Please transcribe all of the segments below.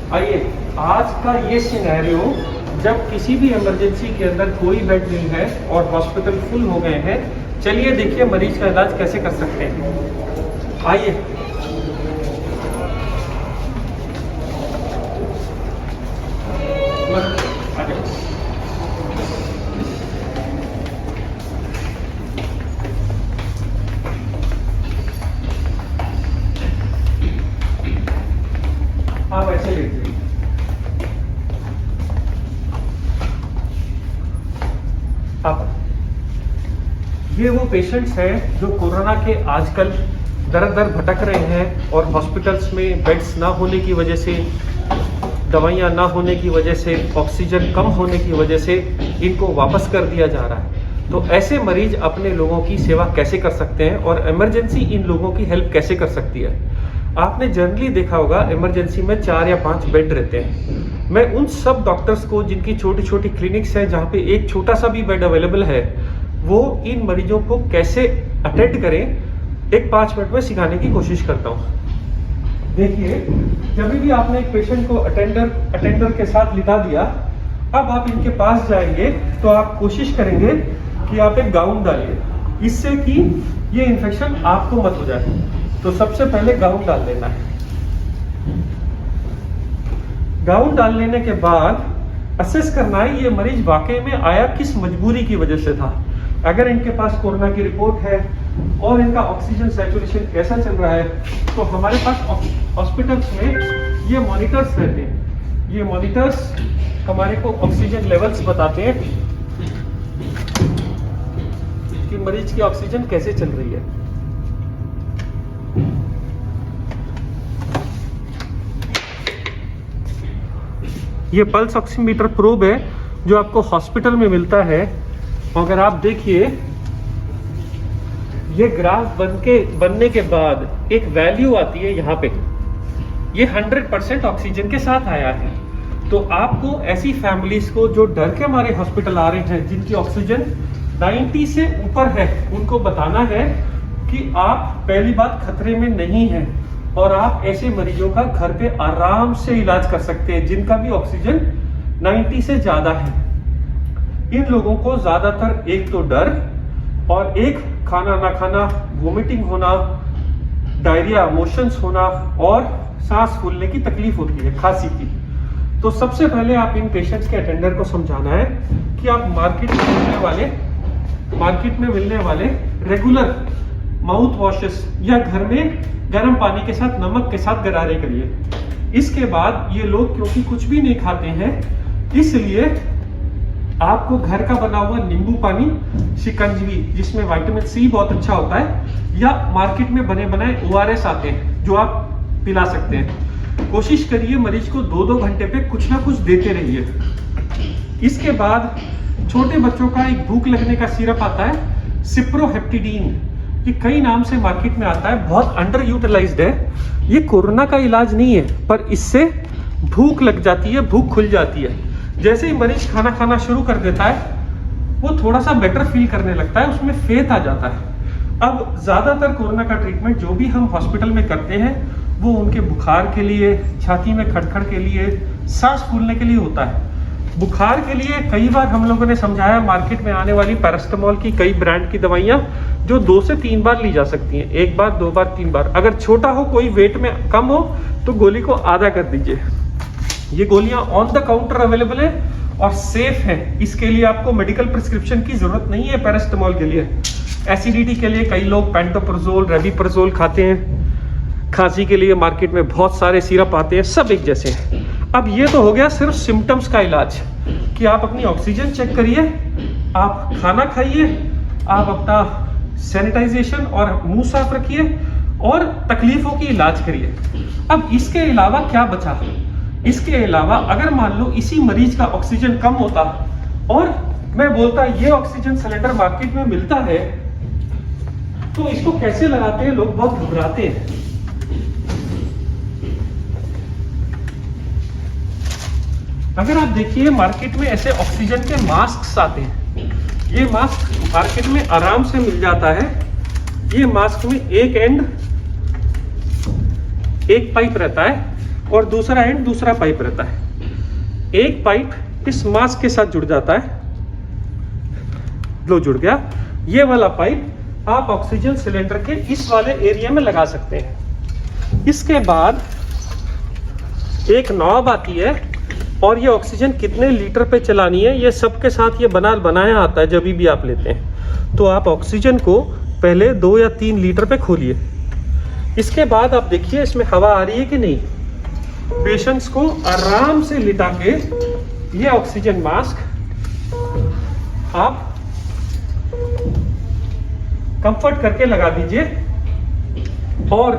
आइए, आज का ये सिनेरियो जब किसी भी इमरजेंसी के अंदर कोई बेड नहीं है और हॉस्पिटल फुल हो गए हैं, चलिए देखिए मरीज का इलाज कैसे कर सकते हैं। आइए, आप ऐसे लेट जाइए। आप ये वो पेशेंट्स हैं जो कोरोना के आजकल दर दर भटक रहे हैं और हॉस्पिटल्स में बेड्स ना होने की वजह से, दवाइयाँ ना होने की वजह से, ऑक्सीजन कम होने की वजह से इनको वापस कर दिया जा रहा है। तो ऐसे मरीज अपने लोगों की सेवा कैसे कर सकते हैं और इमरजेंसी इन लोगों की हेल्प कैसे कर सकती है। आपने जनरली देखा होगा इमरजेंसी में 4 या 5 बेड रहते हैं। मैं उन सब डॉक्टर्स को जिनकी छोटी छोटी क्लिनिक्स हैं जहाँ पे एक छोटा सा भी बेड अवेलेबल है, वो इन मरीजों को कैसे अटेंड करें एक 5 मिनट में सिखाने की कोशिश करता हूँ। देखिए, जब भी आपने एक पेशेंट को अटेंडर के साथ लिटा दिया, अब आप इनके पास जाएंगे तो आप कोशिश करेंगे कि आप एक गाउन डालिए, इससे कि ये इन्फेक्शन आपको मत हो जाए। तो सबसे पहले गाउन डाल लेना है। गाउन डाल लेने के बाद असेस करना है ये मरीज वाकई में आया किस मजबूरी की वजह से था। अगर इनके पास कोरोना की रिपोर्ट है और इनका ऑक्सीजन सैचुरेशन कैसा चल रहा है, तो हमारे पास हॉस्पिटल्स में ये मॉनिटर्स रहते हैं। ये मॉनिटर्स हमारे को ऑक्सीजन लेवल्स बताते हैं कि मरीज की ऑक्सीजन कैसे चल रही है। ये पल्स ऑक्सीमीटर प्रोब है जो आपको हॉस्पिटल में मिलता है। अगर आप देखिए, ये ग्राफ बनने के बाद एक वैल्यू आती है यहाँ पे, ये 100% ऑक्सीजन के साथ आया है। तो आपको ऐसी फैमिलीज को जो डर के मारे हॉस्पिटल आ रहे हैं, जिनकी ऑक्सीजन 90 से ऊपर है, उनको बताना है कि आप पहली बात खतरे में नहीं हैं और आप ऐसे मरीजों का घर पे आराम से इलाज कर सकते हैं जिनका भी ऑक्सीजन 90 से ज्यादा है। इन लोगों को ज्यादातर एक तो डर और एक खाना ना खाना, वोमिटिंग होना, डायरिया, मोशंस होना और सांस फूलने की तकलीफ होती है, खांसी की। तो सबसे पहले आप इन पेशेंट्स के अटेंडर को समझाना है कि आप मार्केट में मिलने वाले रेगुलर माउथ वॉशेस या घर में गर्म पानी के साथ, नमक के साथ गरारे करिए। इसके बाद ये लोग क्योंकि कुछ भी नहीं खाते हैं, इसलिए आपको घर का बना हुआ नींबू पानी, शिकंजवी जिसमें विटामिन सी बहुत अच्छा होता है, या मार्केट में बने बनाए ORS आते हैं जो आप पिला सकते हैं। कोशिश करिए मरीज को 2-2 घंटे पे कुछ ना कुछ देते रहिए। इसके बाद छोटे बच्चों का एक भूख लगने का सिरप आता है, सिप्रोहेप्टिडीन, ये कई नाम से मार्केट में आता है, बहुत अंडर यूटिलाइज्ड है। ये कोरोना का इलाज नहीं है, पर इससे भूख लग जाती है, भूख खुल जाती है। जैसे ही मरीज खाना खाना शुरू कर देता है, वो थोड़ा सा बेटर फील करने लगता है, उसमें फेथ आ जाता है। अब ज्यादातर कोरोना का ट्रीटमेंट जो भी हम हॉस्पिटल में करते हैं, वो उनके बुखार के लिए, छाती में खटखट के लिए, सांस फूलने के लिए होता है। बुखार के लिए कई बार हम लोगों ने समझाया, मार्केट में आने वाली पैरास्टामोल की कई ब्रांड की दवाइयाँ जो 2 से 3 बार ली जा सकती हैं, 1 बार, 2 बार, 3 बार। अगर छोटा हो, कोई वेट में कम हो, तो गोली को आधा कर दीजिए। ये गोलियां ऑन द काउंटर अवेलेबल है और सेफ है। इसके लिए आपको मेडिकल प्रिस्क्रिप्शन की जरूरत नहीं है। पैरास्टामोल के लिए, एसिडिटी के लिए कई लोग पेंटोप्रोजोल, रेबिप्रोजोल खाते हैं। खांसी के लिए मार्केट में बहुत सारे सिरप आते हैं, सब एक जैसे हैं। अब ये तो हो गया सिर्फ सिम्टम्स का इलाज कि आप अपनी ऑक्सीजन चेक करिए, आप खाना खाइए, आप अपना सैनिटाइजेशन और मुंह साफ रखिए और तकलीफों की इलाज करिए। अब इसके अलावा क्या बचा? इसके अलावा अगर मान लो इसी मरीज का ऑक्सीजन कम होता और मैं बोलता ये ऑक्सीजन सिलेंडर मार्केट में मिलता है, तो इसको कैसे लगाते हैं लोग, बहुत घबराते हैं। अगर आप देखिए मार्केट में ऐसे ऑक्सीजन के मास्क आते हैं, ये मास्क मार्केट में आराम से मिल जाता है। ये मास्क में एक एंड एक पाइप रहता है और दूसरा एंड दूसरा पाइप रहता है। एक पाइप इस मास्क के साथ जुड़ जाता है, लो जुड़ गया। ये वाला पाइप आप ऑक्सीजन सिलेंडर के इस वाले एरिया में लगा सकते हैं। इसके बाद एक नॉब आती है और ये ऑक्सीजन कितने लीटर पे चलानी है ये सबके साथ ये बनाया आता है। जब भी आप लेते हैं तो आप ऑक्सीजन को पहले 2 या 3 लीटर पे खोलिए। इसके बाद आप देखिए इसमें हवा आ रही है कि नहीं। पेशेंट्स को आराम से लिटा के ये ऑक्सीजन मास्क आप कंफर्ट करके लगा दीजिए और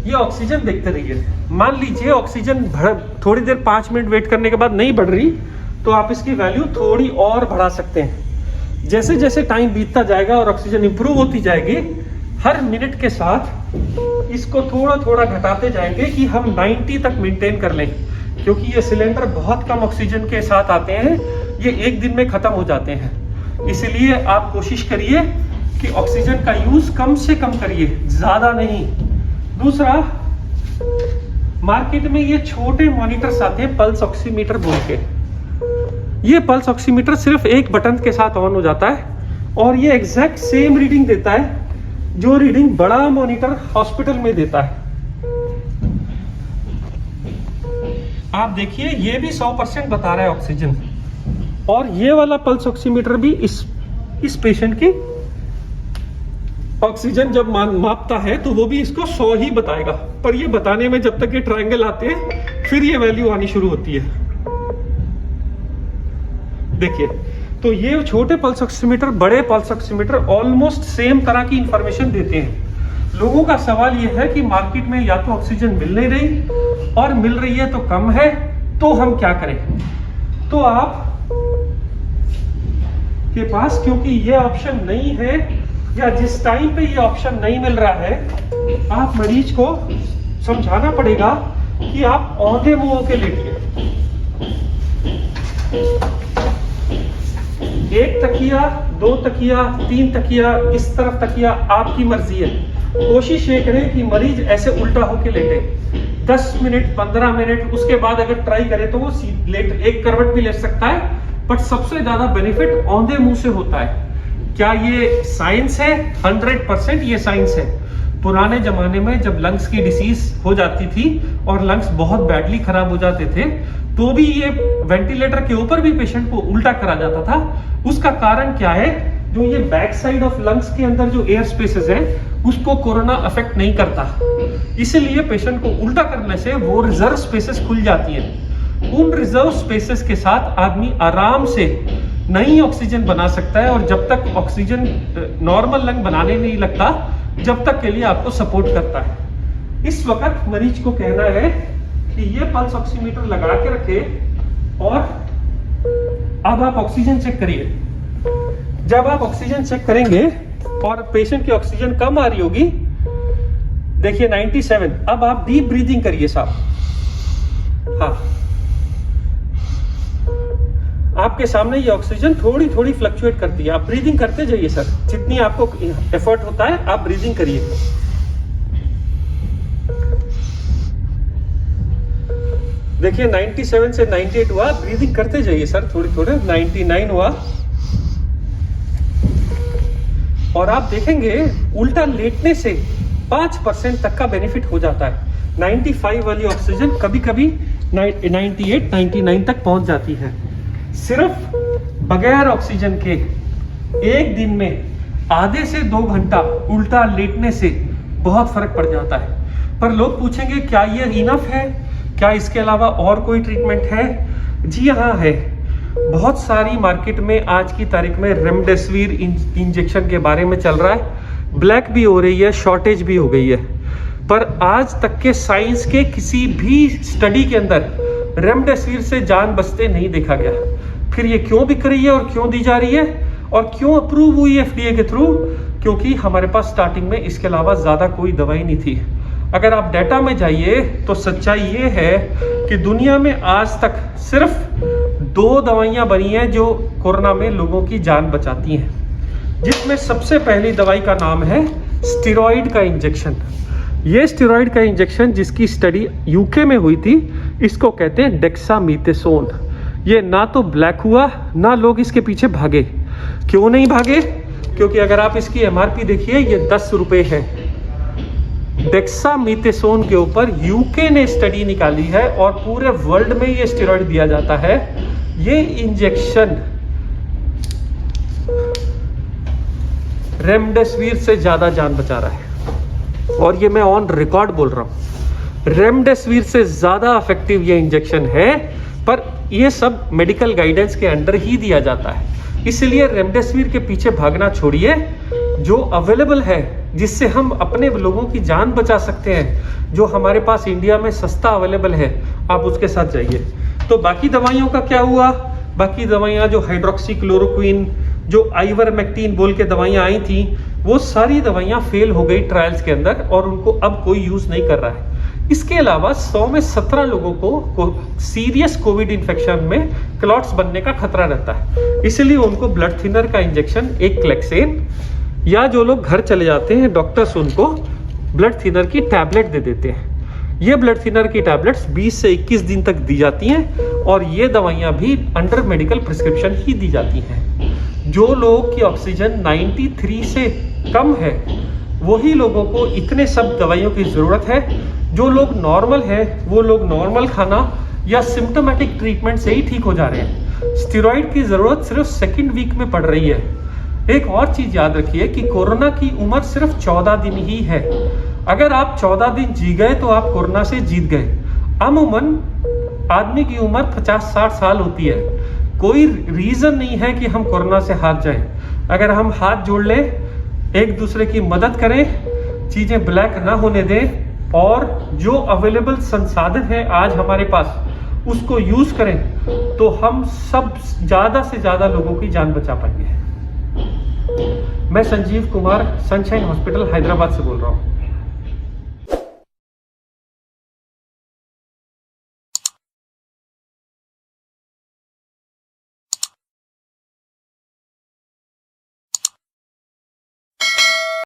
ये ऑक्सीजन देखते रहिए। मान लीजिए ऑक्सीजन थोड़ी देर 5 मिनट वेट करने के बाद नहीं बढ़ रही तो आप इसकी वैल्यू थोड़ी और बढ़ा सकते हैं। जैसे जैसे टाइम बीतता जाएगा और ऑक्सीजन इंप्रूव होती जाएगी, हर मिनट के साथ इसको थोड़ा थोड़ा घटाते जाएंगे कि हम 90 तक मेंटेन कर लें, क्योंकि ये सिलेंडर बहुत कम ऑक्सीजन के साथ आते हैं, ये एक दिन में खत्म हो जाते हैं। इसलिए आप कोशिश करिए कि ऑक्सीजन का यूज कम से कम करिए, ज्यादा नहीं। दूसरा, मार्केट में ये छोटे मॉनिटर्स आते हैं पल्स ऑक्सीमीटर बोल के। ये पल्स ऑक्सीमीटर सिर्फ एक बटन के साथ ऑन हो जाता है और ये एग्जैक्ट सेम रीडिंग देता है जो रीडिंग बड़ा मॉनिटर हॉस्पिटल में देता है। आप देखिए ये भी 100% बता रहा है ऑक्सीजन, और ये वाला पल्स ऑक्सीमीटर भी इस पेशेंट की ऑक्सीजन जब मापता है तो वो भी इसको 100 ही बताएगा। पर ये बताने में जब तक ये ट्रायंगल आते हैं फिर ये वैल्यू आनी शुरू होती है। देखिए, तो ये छोटे पल्स ऑक्सीमीटर बड़े पल्स ऑक्सीमीटर ऑलमोस्ट सेम तरह की इंफॉर्मेशन देते हैं। लोगों का सवाल ये है कि मार्केट में या तो ऑक्सीजन मिल नहीं रही और मिल रही है तो कम है, तो हम क्या करें। तो आप के पास क्योंकि ये ऑप्शन नहीं है या जिस टाइम पे ये ऑप्शन नहीं मिल रहा है, आप मरीज को समझाना पड़ेगा कि आप औंधे मुंह होके लेटिए। एक तकिया, 2 तकिया, 3 तकिया, इस तरफ तकिया, आपकी मर्जी है। कोशिश ये करें कि मरीज ऐसे उल्टा होके लेटे 10 मिनट 15 मिनट, उसके बाद अगर ट्राई करे तो वो लेट एक करवट भी ले सकता है। बट सबसे ज्यादा बेनिफिट औंधे मुंह से होता है। क्या ये साइंस है? 100% ये साइंस है। पुराने जमाने में जब लंग्स की डिसीज हो जाती थी और लंग्स बहुत बैडली खराब हो जाते थे तो भी ये वेंटिलेटर के ऊपर भी पेशेंट को उल्टा करा जाता था। उसका कारण क्या है? जो ये बैक साइड ऑफ लंग्स के अंदर जो एयर स्पेसेस हैं उसको कोरोना अफेक्ट नहीं करता, इसलिए पेशेंट को उल्टा करने से वो रिजर्व स्पेसेस खुल जाती हैं। उन रिजर्व स्पेसेस के साथ आदमी आराम से नई ऑक्सीजन बना सकता है, और जब तक ऑक्सीजन नॉर्मल लंग बनाने नहीं लगता जब तक के लिए आपको सपोर्ट करता है। इस वक्त मरीज को कहना है कि ये पल्स ऑक्सीमीटर लगा के रखे और अब आप ऑक्सीजन चेक करिए। जब आप ऑक्सीजन चेक करेंगे और पेशेंट की ऑक्सीजन कम आ रही होगी, देखिए 97, अब आप डीप ब्रीदिंग करिए साहब। हाँ, आपके सामने ये ऑक्सीजन थोड़ी थोड़ी फ्लक्चुएट करती है। आप ब्रीदिंग करते जाइए सर, जितनी आपको एफर्ट होता है आप ब्रीदिंग करिए। देखिए 97 से 98 हुआ, ब्रीदिंग करते जाइए सर थोड़ी थोड़े। 99 हुआ, और आप देखेंगे उल्टा लेटने से 5% तक का बेनिफिट हो जाता है। 95 वाली ऑक्सीजन कभी कभी 98, 99 तक पहुंच जाती है। सिर्फ बगैर ऑक्सीजन के एक दिन में आधे से 2 घंटा उल्टा लेटने से बहुत फर्क पड़ जाता है। पर लोग पूछेंगे क्या ये इनफ है, क्या इसके अलावा और कोई ट्रीटमेंट है? जी हाँ है। बहुत सारी मार्केट में आज की तारीख में रेमडेसिविर इंजेक्शन के बारे में चल रहा है, ब्लैक भी हो रही है, शॉर्टेज भी हो गई है। पर आज तक के साइंस के किसी भी स्टडी के अंदर रेमडेसिविर से जान बचते नहीं देखा गया। फिर ये क्यों बिक रही है और क्यों दी जा रही है और क्यों अप्रूव हुई FDA के थ्रू? क्योंकि हमारे पास स्टार्टिंग में इसके अलावा ज्यादा कोई दवाई नहीं थी। अगर आप डेटा में जाइए तो सच्चाई ये है कि दुनिया में आज तक सिर्फ 2 दवाइयां बनी हैं जो कोरोना में लोगों की जान बचाती हैं, जिसमें सबसे पहली दवाई का नाम है स्टेरॉइड का इंजेक्शन। ये स्टेरॉइड का इंजेक्शन जिसकी स्टडी यूके में हुई थी, इसको कहते हैं डेक्सामीथासोन। ये ना तो ब्लैक हुआ, ना लोग इसके पीछे भागे। क्यों नहीं भागे? क्योंकि अगर आप इसकी एमआरपी देखिए, ये 10 रुपए है। डेक्सामीथासोन के ऊपर यूके ने स्टडी निकाली है और पूरे वर्ल्ड में ये स्टेरॉइड दिया जाता है। ये इंजेक्शन रेमडेसिविर से ज्यादा जान बचा रहा है, और ये मैं ऑन रिकॉर्ड बोल रहा हूं। रेमडेसिविर से ज्यादा इफेक्टिव ये इंजेक्शन है, पर ये सब मेडिकल गाइडेंस के अंडर ही दिया जाता है। इसलिए रेमडेसिविर के पीछे भागना छोड़िए, जो अवेलेबल है जिससे हम अपने लोगों की जान बचा सकते हैं, जो हमारे पास इंडिया में सस्ता अवेलेबल है, आप उसके साथ जाइए। तो बाकी दवाइयों का क्या हुआ? बाकी दवाइयां जो हाइड्रोक्सीक्लोरोक्विन, जो आइवरमेक्टिन बोल के दवाइयां आई थी, वो सारी दवाइयां फेल हो गई ट्रायल्स के अंदर, और उनको अब कोई यूज नहीं कर रहा है। इसके अलावा 100 में 17 लोगों को सीरियस कोविड इन्फेक्शन में क्लॉट्स बनने का खतरा रहता है। इसलिए उनको ब्लड थिनर का इंजेक्शन, एक क्लेक्सेन, या जो लोग घर चले जाते हैं डॉक्टर्स उनको ब्लड थिनर की टैबलेट दे देते हैं। ये ब्लड थिनर की टैबलेट्स 20 से 21 दिन तक दी जाती हैं, और ये दवाइयां भी अंडर मेडिकल प्रिस्क्रिप्शन ही दी जाती हैं। जो लोग की ऑक्सीजन 93 से कम है, वही लोगों को इतने सब दवाइयों की जरूरत है। जो लोग नॉर्मल है, वो लोग नॉर्मल खाना या सिम्टोमेटिक ट्रीटमेंट से ही ठीक हो जा रहे हैं। स्टेरॉइड की जरूरत सिर्फ सेकेंड वीक में पड़ रही है। एक और चीज याद रखिए कि कोरोना की उम्र सिर्फ 14 दिन ही है। अगर आप 14 दिन जी गए तो आप कोरोना से जीत गए। अमूमन आदमी की उम्र 50-60 साल होती है। कोई रीजन नहीं है कि हम कोरोना से हार जाएं। अगर हम हाथ जोड़ लें, एक दूसरे की मदद करें, चीजें ब्लैक ना होने दें, और जो अवेलेबल संसाधन है आज हमारे पास, उसको यूज करें, तो हम सब ज्यादा से ज्यादा लोगों की जान बचा पाएंगे। मैं संजीव कुमार, सनशाइन हॉस्पिटल हैदराबाद से बोल रहा हूँ।